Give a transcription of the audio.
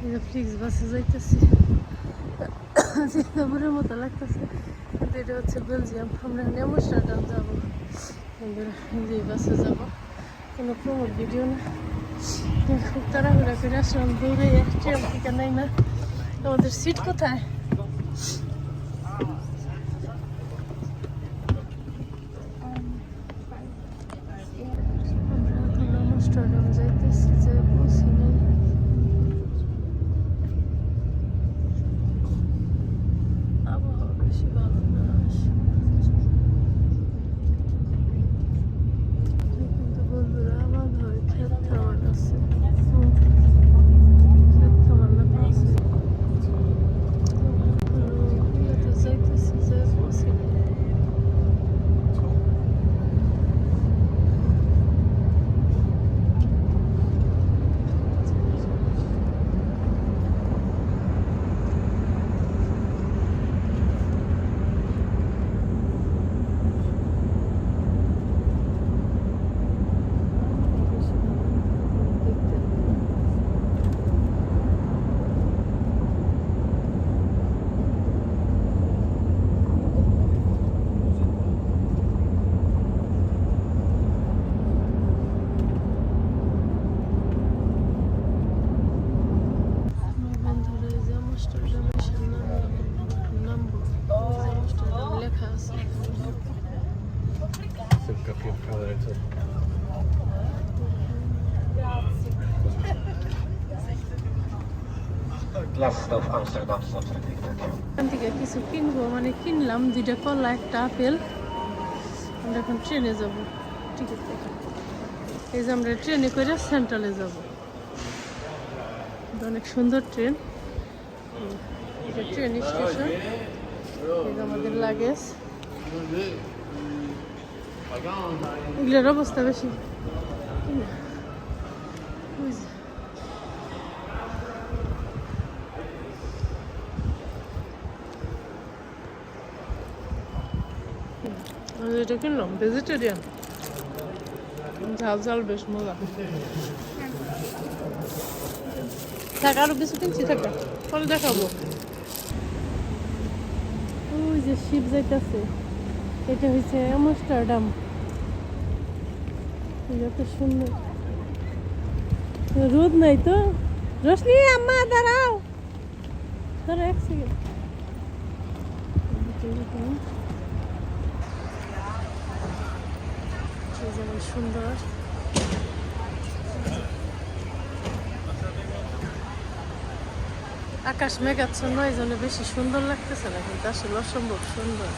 এই যে ফ্লিক্স বাসে যাইতেছি, সিঙ্গাপুরের মতো লাগতেছে, কিন্তু এটা হচ্ছে বেলজিয়াম। আমরা নেমস্টারডাম যাবো, যে বাসে যাবো, কোনো প্রমোট ভিডিও না। খুব তাড়াহুড়া করে আসলাম, দৌড়ে ট্রেন থেকে নাই না। আমাদের সিট কোথায়? আমরা এখন নেমস্টারডাম যাইতেছি, যে পৌঁছে নেই। আবহাওয়া বেশি ভালো না, কিন্তু বন্ধুরা আমার হয় খেত খাওয়ার আছে, খেত খাওয়ার না পাচ্ছি। যাইতেছি, যে পৌঁছে নেই। এখান থেকে কিছু কিনবো, মানে কিনলাম 2টা কলা, একটা আপেল। আমরা এখন ট্রেনে যাব, টিকিট দেখে। এই যে আমরা ট্রেনে করে সেন্ট্রালে যাব, অনেক সুন্দর ট্রেন। এটা ট্রেন স্টেশন, এই যে আমাদের লাগেজ। এগুলোর অবস্থা বেশি এটা কিনলাম ভেজিটেরিয়ান, ঝাল ঝাল বেশ মজা। থাক, আরো কিছু কিনছি, থাকা পরে দেখাবো। ওই যে শিপ যাইতেছে, এটা হচ্ছে আমস্টারডাম। এত সুন্দর, রোদ নাই তো। রোশনি আম্মা দাঁড়াও, দাঁড়াও 1 সেকেন্ড। যেমন সুন্দর, আকাশ মেঘাচ্ছন্ন, এই জন্য বেশি সুন্দর লাগতেছে না, কিন্তু আসলে অসম্ভব সুন্দর।